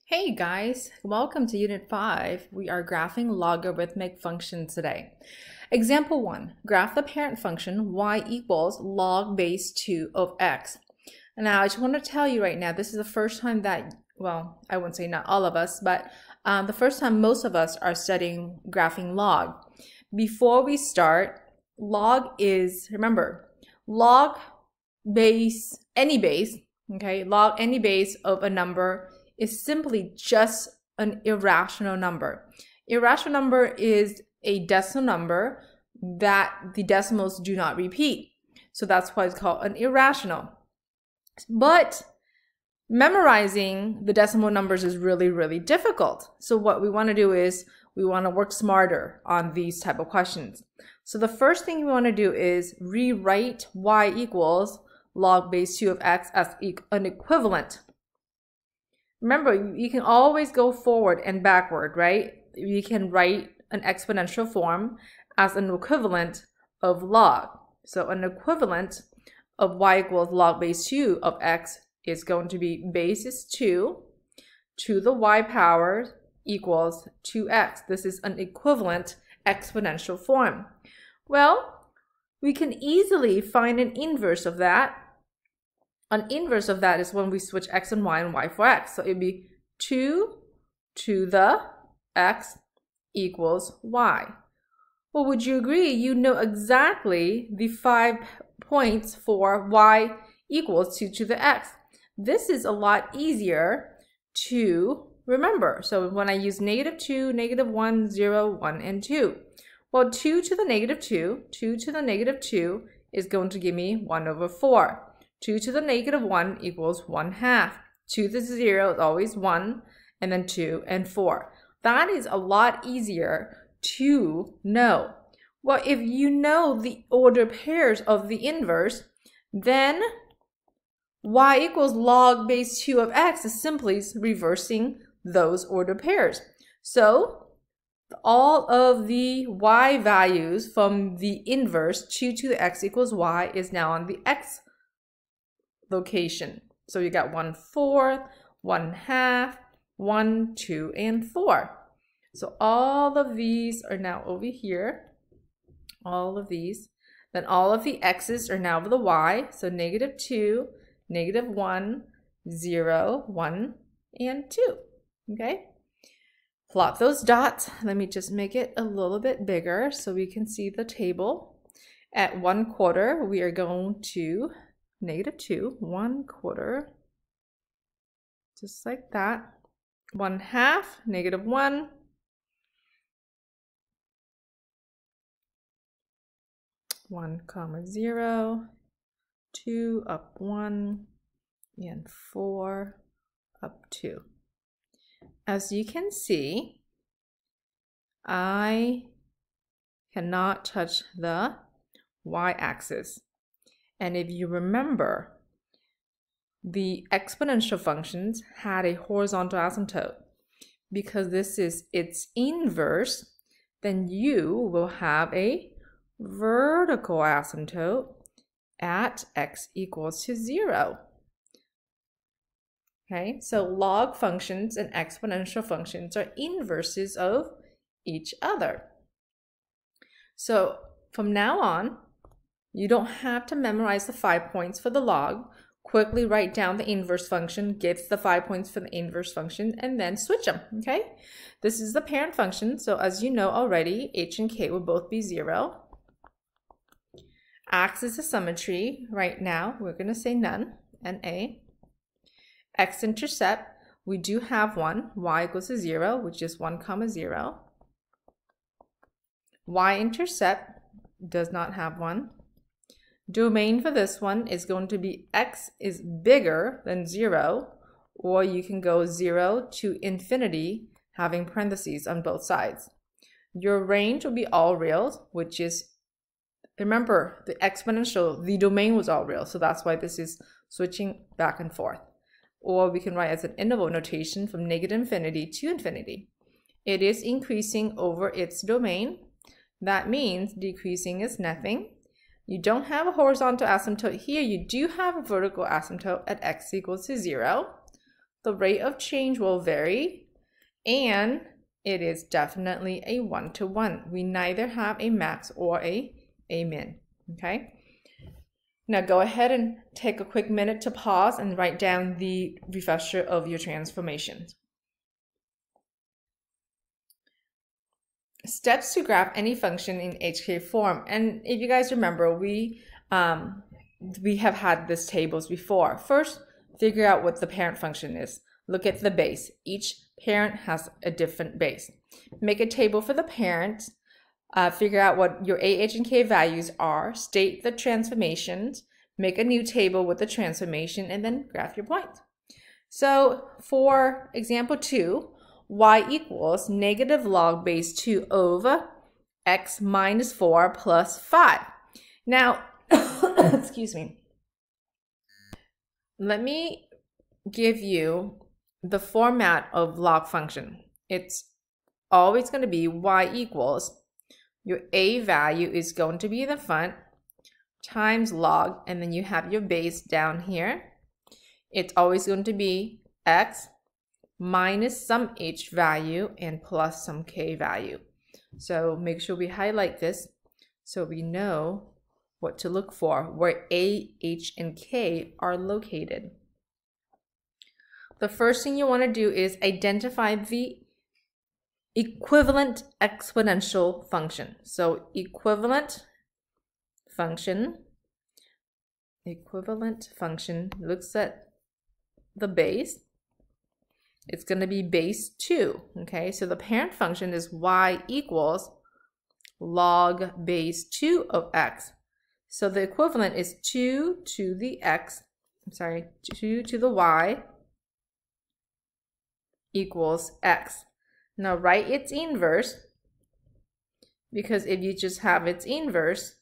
Hey guys, welcome to Unit 5. We are graphing logarithmic functions today. Example 1. Graph the parent function y equals log base 2 of x. Now I just want to tell you right now, this is the first time that, well, I wouldn't say not all of us, but the first time most of us are studying graphing log. Before we start, log is, remember, log base, any base, okay, log any base of a number is simply just an irrational number. Irrational number is a decimal number that the decimals do not repeat. So that's why it's called an irrational. But memorizing the decimal numbers is really difficult. So what we want to do is we want to work smarter on these type of questions. So the first thing we want to do is rewrite y equals log base 2 of x as an equivalent. Remember, you can always go forward and backward, right? You can write an exponential form as an equivalent of log. So an equivalent of y equals log base 2 of x is going to be base is 2 to the y power equals 2x. This is an equivalent exponential form. Well, we can easily find an inverse of that. An inverse of that is when we switch x and y for x. So it'd be 2 to the x equals y. Well, would you agree? You know exactly the 5 points for y equals 2 to the x. This is a lot easier to remember. So when I use -2, -1, 0, 1, and 2. Well, 2 to the -2 to the -2 is going to give me 1/4. 2 to the -1 equals 1/2. 2 to the 0 is always 1, and then 2 and 4. That is a lot easier to know. Well, if you know the order pairs of the inverse, then y equals log base 2 of x is simply reversing those order pairs. So all of the y values from the inverse 2 to the x equals y is now on the x location. So you got 1/4, 1/2, 1, 2, and 4. So all of these are now over here. All of these. Then all of the x's are now over the y. So -2, -1, 0, 1, and 2. Okay? Plot those dots. Let me just make it a little bit bigger so we can see the table. At 1/4, we are going to -2, 1/4, just like that. 1/2, -1, 1, 0, 2 up 1, and 4 up 2. As you can see, I cannot touch the y-axis. And if you remember, the exponential functions had a horizontal asymptote. Because this is its inverse, then you will have a vertical asymptote at x equals to 0. Okay, so log functions and exponential functions are inverses of each other. So from now on, you don't have to memorize the 5 points for the log. Quickly write down the inverse function, get the 5 points for the inverse function, and then switch them, okay? This is the parent function, so as you know already, h and k will both be 0. Axis of symmetry, right now, we're going to say none, NA. X intercept, we do have one, y equals to 0, which is 1, 0. Y-intercept does not have one. Domain for this one is going to be x is bigger than 0, or you can go 0 to infinity, having parentheses on both sides. Your range will be all real, which is, remember, the exponential, the domain was all real, so that's why this is switching back and forth. Or we can write as an interval notation from -infinity to infinity. It is increasing over its domain. That means decreasing is nothing. You don't have a horizontal asymptote here. You do have a vertical asymptote at x equals to 0. the rate of change will vary, and it is definitely a one-to-one. We neither have a max or a min, okay? Now go ahead and take a quick minute to pause and write down the refresher of your transformations. Steps to graph any function in HK form. And if you guys remember, we have had these tables before. First, figure out what the parent function is. Look at the base. Each parent has a different base. Make a table for the parents. Figure out what your A, H, and K values are. State the transformations. Make a new table with the transformation, and then graph your point. So for example 2, y equals negative log base 2 over x minus 4 plus 5. Now, excuse me. Let me give you the format of log function. It's always going to be y equals, your a value is going to be in the front, times log, and then you have your base down here. It's always going to be x minus some h value and plus some k value. So make sure we highlight this so we know what to look for, where a, h, and k are located. The first thing you want to do is identify the equivalent exponential function. So equivalent function looks at the base. It's going to be base 2, okay? So the parent function is y equals log base 2 of x. So the equivalent is 2 to the x, 2 to the y equals x. Now write its inverse, because if you just have its inverse,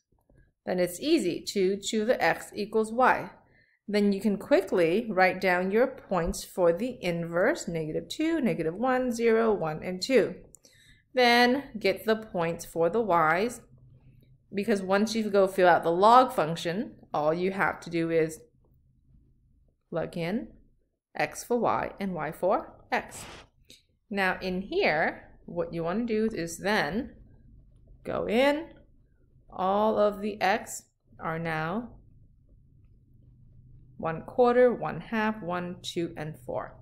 then it's easy. 2 to the x equals y. Then you can quickly write down your points for the inverse, -2, -1, 0, 1, and 2. Then get the points for the y's, because once you go fill out the log function, all you have to do is plug in x for y and y for x. Now in here, what you want to do is then go in. All of the x are now 1/4, 1/2, 1, 2, and 4.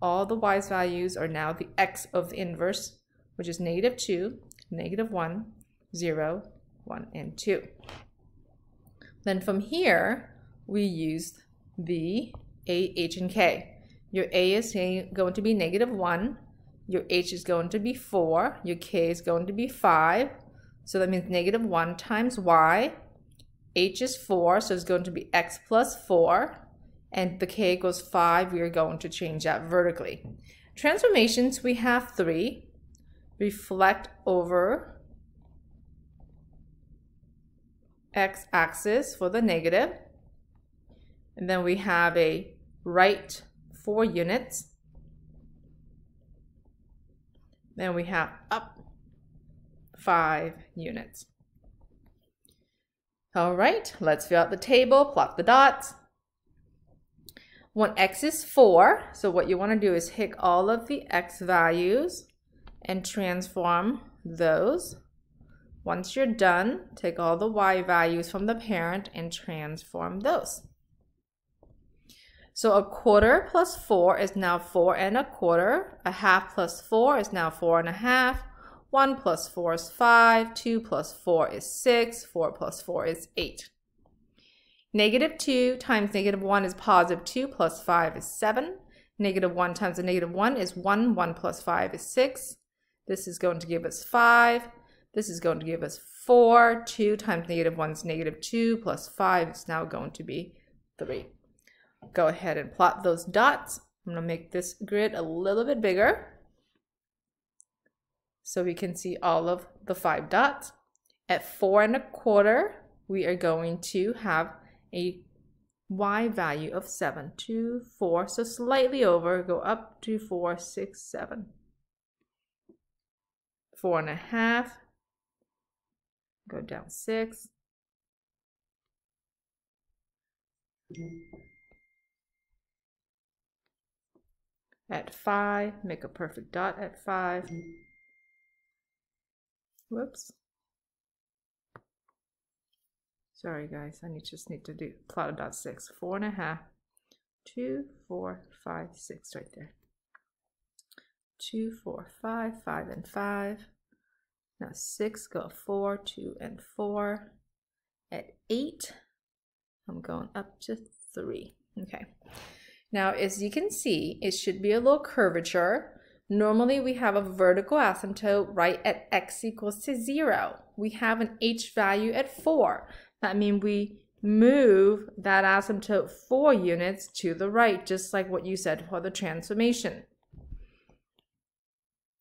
All the y's values are now the x of the inverse, which is -2, -1, 0, 1, and 2. Then from here, we used the a, h, and k. Your a is going to be -1, your h is going to be 4, your k is going to be 5. So that means -1 times y. H is 4, so it's going to be x plus 4. And the k equals 5. We are going to change that vertically. Transformations, we have 3. Reflect over x-axis for the negative. And then we have a right 4 units. Then we have up 5 units. All right, let's fill out the table, plot the dots. When x is 4, so what you want to do is pick all of the x values and transform those. Once you're done, take all the y values from the parent and transform those. So 1/4 plus 4 is now 4 1/4. 1/2 plus 4 is now 4 1/2. 1 plus 4 is 5. 2 plus 4 is 6. 4 plus 4 is 8. -2 times -1 is +2 plus 5 is 7. -1 times the -1 is 1. 1 plus 5 is 6. This is going to give us 5. This is going to give us 4. 2 times -1 is -2 plus 5 is now going to be 3. Go ahead and plot those dots. I'm going to make this grid a little bit bigger so we can see all of the 5 dots. At 4 1/4, we are going to have a y value of 7, 2, 4, so slightly over, go up to 4, 6, 7. 4 1/2, go down 6. at 5, make a perfect dot at 5. Whoops. Sorry guys, I just need to do plot a dot 6. 4.5, 2, 4, 5, 6 right there. 2, 4, 5, 5 and 5. Now 6, go 4, 2 and 4. At 8, I'm going up to 3. Okay. Now, as you can see, it should be a little curvature. Normally, we have a vertical asymptote right at x equals to 0. We have an h value at 4. That means we move that asymptote 4 units to the right, just like what you said for the transformation.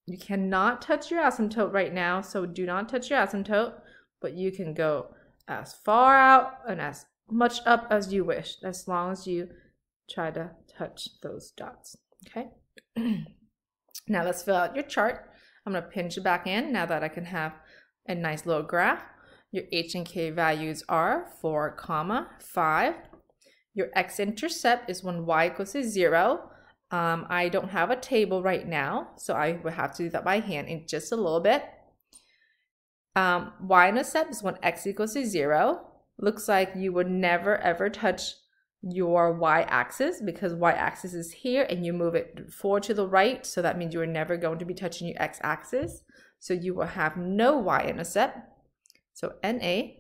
You cannot touch your asymptote right now, so do not touch your asymptote, but you can go as far out and as much up as you wish, as long as you try to touch those dots, okay? Now let's fill out your chart. I'm gonna pinch it back in now that I can have a nice little graph. Your h and k values are 4, 5. Your x-intercept is when y equals to 0. I don't have a table right now, so I will have to do that by hand in just a little bit. Y-intercept is when x equals to 0. Looks like you would never ever touch your y-axis because y-axis is here and you move it 4 to the right, so that means you are never going to be touching your x-axis. So you will have no y-intercept. So NA.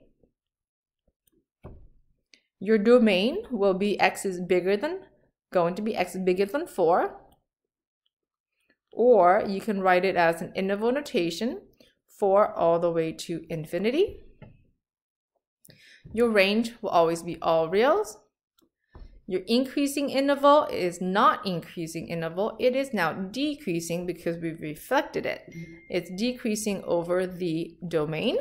Your domain will be x is bigger than, going to be x bigger than 4. Or you can write it as an interval notation, 4 all the way to infinity. Your range will always be all reals. Your increasing interval is not increasing interval. It is now decreasing because we've reflected it. It's decreasing over the domain.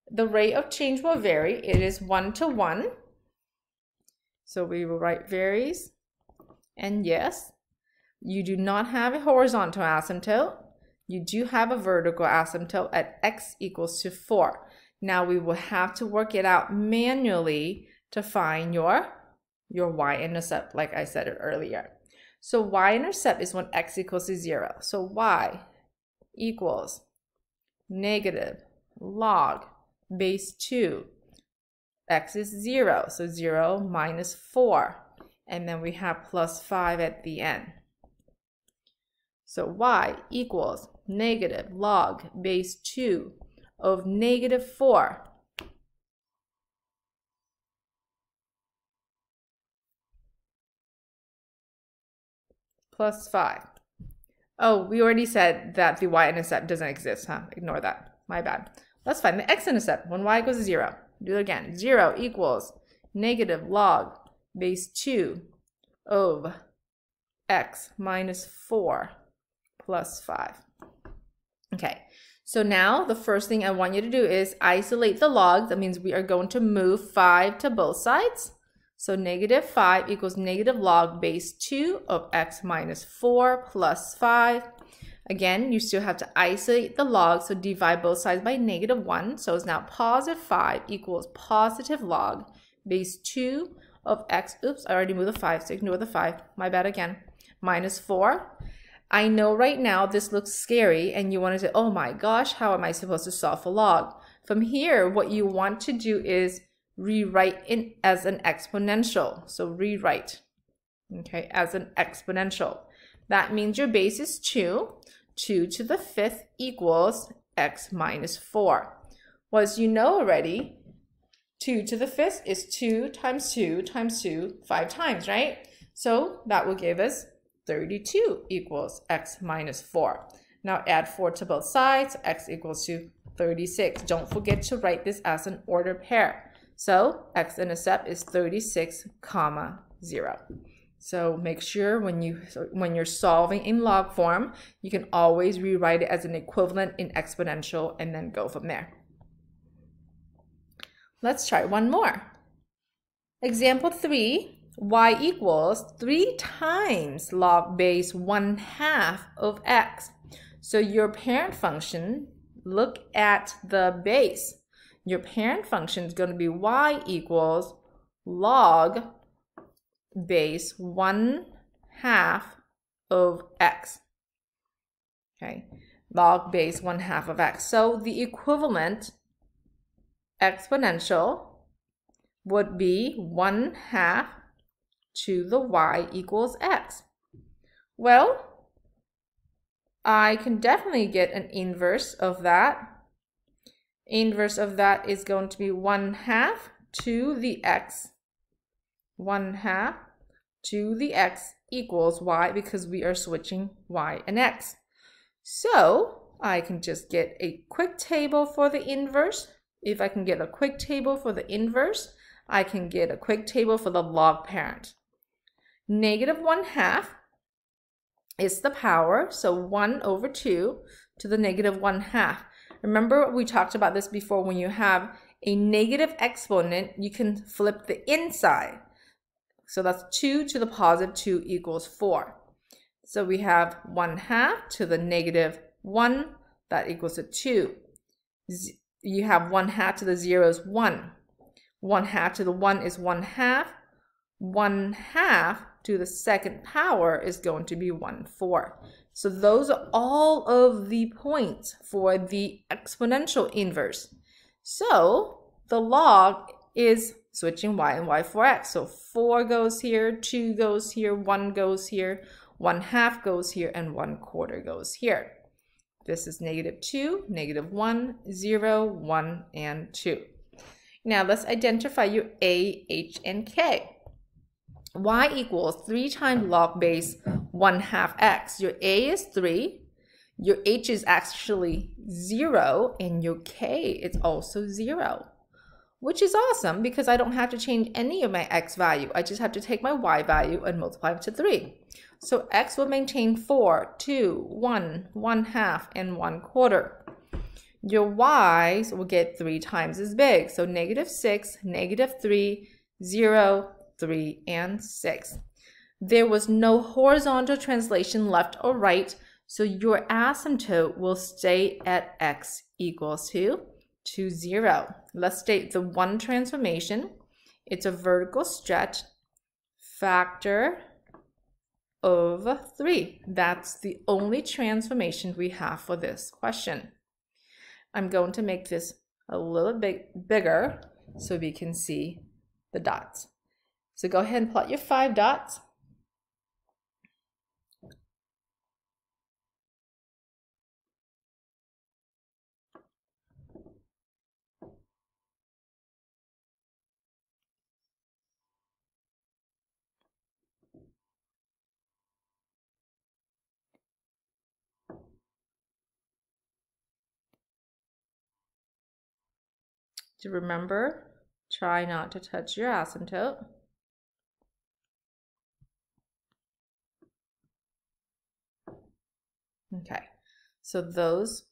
The rate of change will vary. It is 1 to 1. So we will write varies. And yes, you do not have a horizontal asymptote. You do have a vertical asymptote at x equals to 4. Now we will have to work it out manually to find your y-intercept, like I said it earlier. So y-intercept is when x equals to 0. So y equals negative log base 2. X is 0, so 0 minus 4. And then we have plus 5 at the end. So y equals negative log base 2 of negative 4. Plus 5. Oh, we already said that the y-intercept doesn't exist, huh? Ignore that. My bad. Let's find the x-intercept when y equals to 0. Do it again. 0 equals negative log base 2 of x minus 4 plus 5. Okay, so now the first thing I want you to do is isolate the logs. That means we are going to move 5 to both sides. So negative 5 equals negative log base 2 of x minus 4 plus 5. Again, you still have to isolate the log, so divide both sides by negative 1. So it's now positive 5 equals positive log base 2 of x. Oops, I already moved the 5, so ignore the 5. My bad again. Minus 4. I know right now this looks scary and you want to say, oh my gosh, how am I supposed to solve a log? From here, what you want to do is rewrite it as an exponential. So rewrite, okay, as an exponential. That means your base is 2. 2 to the 5th equals x minus 4. Well, as you know already, 2 to the 5th is 2 times 2 times 2, 5 times, right? So that will give us 32 equals x minus 4. Now add 4 to both sides, x equals to 36. Don't forget to write this as an ordered pair. So x-intercept is 36, 0. So make sure when you're solving in log form, you can always rewrite it as an equivalent in exponential and then go from there. Let's try one more. Example 3, y equals 3 times log base 1/2 of x. So your parent function, look at the base. Your parent function is going to be y equals log base 1 half of x. Okay, log base 1/2 of x. So the equivalent exponential would be 1/2 to the y equals x. Well, I can definitely get an inverse of that. Inverse of that is going to be 1/2 to the x. 1/2 to the x equals y, because we are switching y and x. So I can just get a quick table for the inverse. If I can get a quick table for the inverse, I can get a quick table for the log parent. Negative 1/2 is the power, so 1/2 to the negative 1/2. Remember, we talked about this before. When you have a negative exponent, you can flip the inside. So that's 2 to the positive 2 equals 4. So we have 1/2 to the negative 1, that equals to 2. You have 1/2 to the 0 is 1. 1/2 to the 1 is 1/2. 1/2 to the second power is going to be 1/4. So those are all of the points for the exponential inverse. So the log is switching y and y for x. So 4 goes here, 2 goes here, 1 goes here, 1/2 goes here, and 1/4 goes here. This is -2, -1, 0, 1, and 2. Now let's identify your a, h, and k. Y equals 3 times log base 1/2 x. Your a is 3, your h is actually 0, and your k is also 0. Which is awesome, because I don't have to change any of my x value. I just have to take my y value and multiply it to 3. So x will maintain 4, 2, 1, 1/2, and 1/4. Your y's will get 3 times as big. So -6, -3, 0, 3, and 6. There was no horizontal translation left or right, so your asymptote will stay at x equals to 0. Let's state the one transformation. It's a vertical stretch factor of 3. That's the only transformation we have for this question. I'm going to make this a little bit bigger so we can see the dots. So go ahead and plot your 5 dots. To remember, try not to touch your asymptote. Okay, so those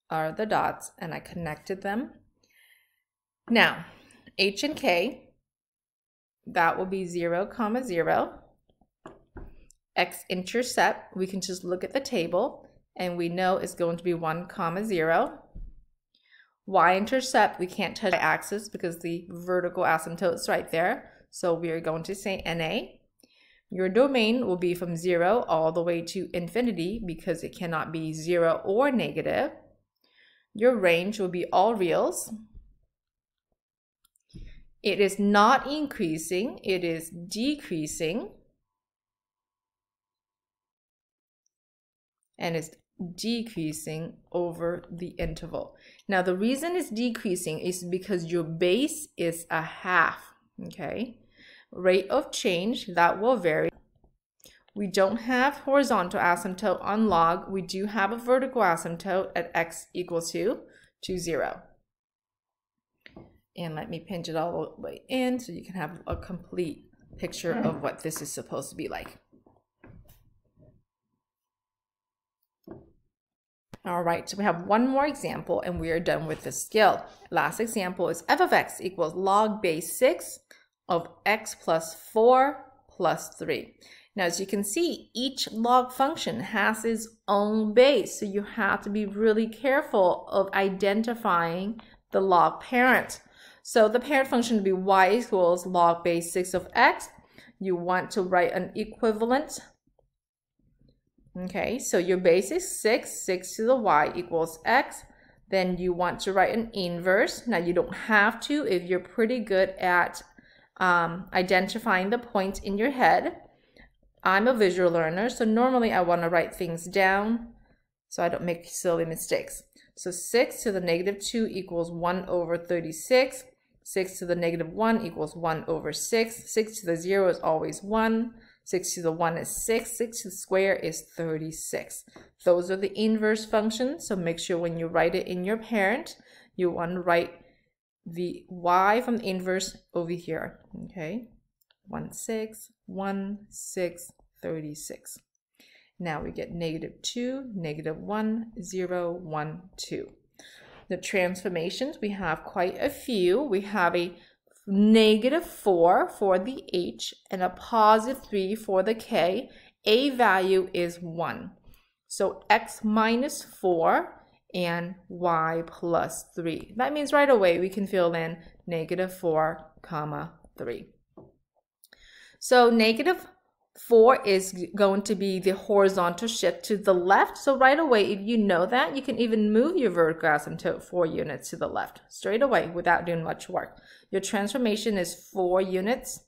are the dots, and I connected them. Now, h and k, that will be 0, 0. X intercept, we can just look at the table, and we know it's going to be 1, 0. Y-intercept, we can't touch the axis because the vertical asymptote is right there. So we are going to say NA. Your domain will be from 0 all the way to infinity because it cannot be 0 or negative. Your range will be all reals. It is not increasing, it is decreasing. And it's decreasing over the interval. Now the reason it's decreasing is because your base is 1/2, okay? Rate of change, that will vary. We don't have horizontal asymptote on log. We do have a vertical asymptote at x equals to 0. And let me pinch it all the way in so you can have a complete picture of what this is supposed to be like. All right, so we have one more example and we are done with this skill. Last example is f of x equals log base 6 of x plus 4 plus 3. Now, as you can see, each log function has its own base, so you have to be really careful of identifying the log parent. So the parent function would be y equals log base 6 of x. you want to write an equivalent. Okay, so your base is 6, 6 to the y equals x. Then you want to write an inverse. Now you don't have to if you're pretty good at identifying the points in your head. I'm a visual learner, so normally I want to write things down so I don't make silly mistakes. So 6 to the negative 2 equals 1 over 36. 6 to the negative 1 equals 1 over 6. 6 to the 0 is always 1. 6 to the 1 is 6. 6 to the square is 36. Those are the inverse functions, so make sure when you write it in your parent, you want to write the y from the inverse over here. Okay, 1, 6, 1, 6, 36. Now we get negative 2, negative 1, 0, 1, 2. The transformations, we have quite a few. We have a negative 4 for the h and a positive 3 for the k. A value is 1. So x minus 4 and y plus 3. That means right away we can fill in negative 4, comma 3. So negative 4 is going to be the horizontal shift to the left. So right away, if you know that, you can even move your vertical asymptote 4 units to the left straight away without doing much work. Your transformation is 4 units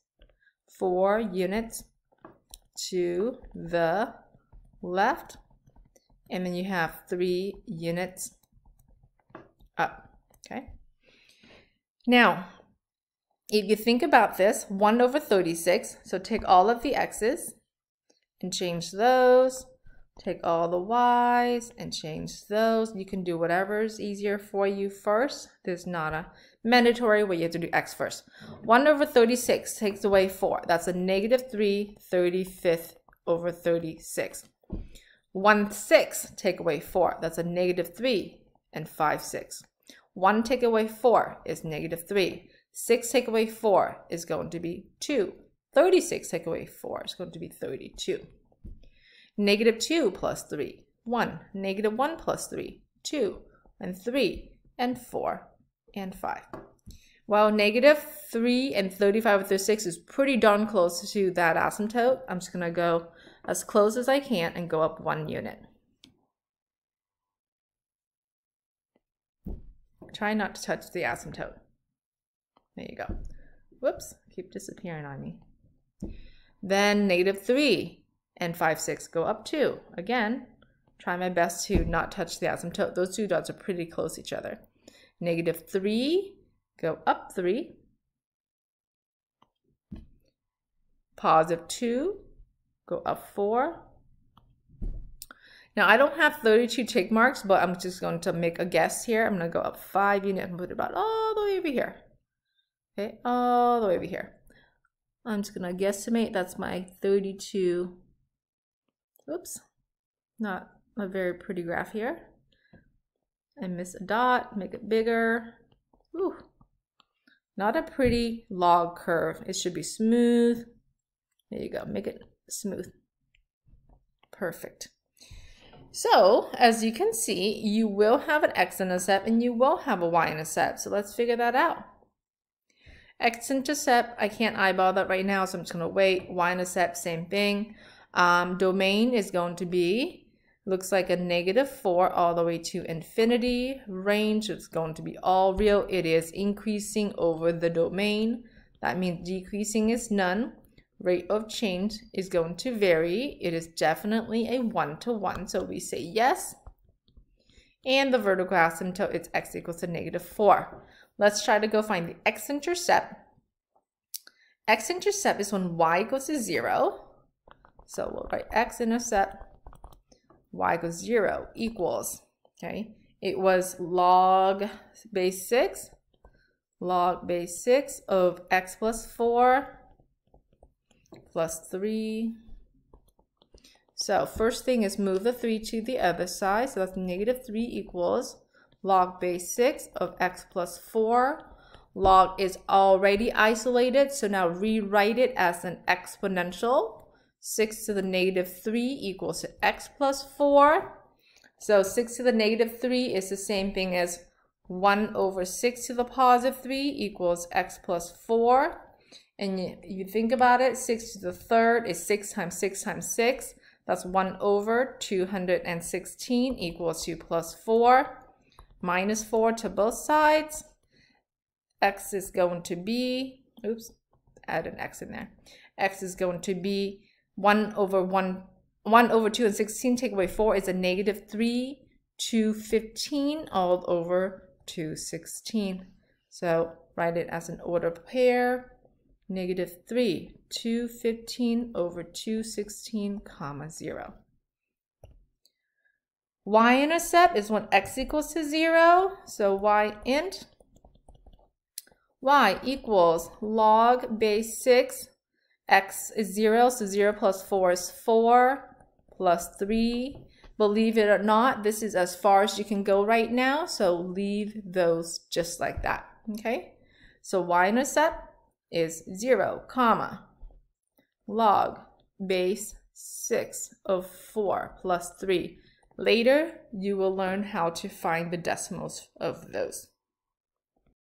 to the left, and then you have 3 units up. Okay. Now, if you think about this, 1 over 36, so take all of the x's and change those. Take all the y's and change those. You can do whatever is easier for you first. There's not a mandatory way you have to do x first. 1 over 36 takes away 4. That's a negative 3 35th over 36. 1 6 take away 4. That's a negative 3 and 5/6. 1 take away 4 is negative 3. 6 take away 4 is going to be 2. 36 take away 4 is going to be 32. Negative 2 plus 3, 1. Negative 1 plus 3, 2. And 3 and 4 and 5. Well, negative 3 and 35 over 36 is pretty darn close to that asymptote. I'm just going to go as close as I can and go up 1 unit. Try not to touch the asymptote. There you go. Whoops, keep disappearing on me. Then negative 3 and 5/6 go up 2. Again, try my best to not touch the asymptote. Those two dots are pretty close to each other. Negative 3 go up 3. Positive 2 go up 4. Now I don't have 32 tick marks, but I'm just going to make a guess here. I'm going to go up 5 units and put it about all the way over here. Okay, all the way over here. I'm just going to guesstimate. That's my 32. Oops, not a very pretty graph here. I miss a dot, make it bigger. Ooh, not a pretty log curve. It should be smooth. There you go, make it smooth. Perfect. So, as you can see, you will have an x-intercept and you will have a y-intercept. So let's figure that out. X-intercept, I can't eyeball that right now, so I'm just going to wait. Y-intercept, same thing. Domain is going to be, looks like a negative 4 all the way to infinity. Range is going to be all real. It is increasing over the domain. That means decreasing is none. Rate of change is going to vary. It is definitely a 1-to-1, so we say yes. And the vertical asymptote is x equals to negative 4. Let's try to go find the x-intercept. X-intercept is when y equals to 0. So we'll write x-intercept, y equals 0 equals, okay, it was log base 6 of x plus 4 plus 3. So first thing is move the 3 to the other side. So that's negative 3 equals log base 6 of x plus 4. Log is already isolated, so now rewrite it as an exponential. 6 to the negative 3 equals to x plus 4. So 6 to the negative 3 is the same thing as 1 over 6 to the positive 3 equals x plus 4. And you think about it, 6 to the third is 6 times 6 times 6. That's 1 over 216 equals 2 plus 4. Minus 4 to both sides. X is going to be, oops, add an X in there. X is going to be 1 over 216, take away 4 is a negative 3, 215 all over 216. So write it as an order pair, negative 3, 215 over 216, comma 0. Y-intercept is when x equals to 0. So Y-int, y equals log base 6. X is 0, so 0 plus 4 is 4, plus 3. Believe it or not, this is as far as you can go right now, so leave those just like that, okay? So Y-intercept is 0, comma, log base 6 of 4 plus 3. Later, you will learn how to find the decimals of those.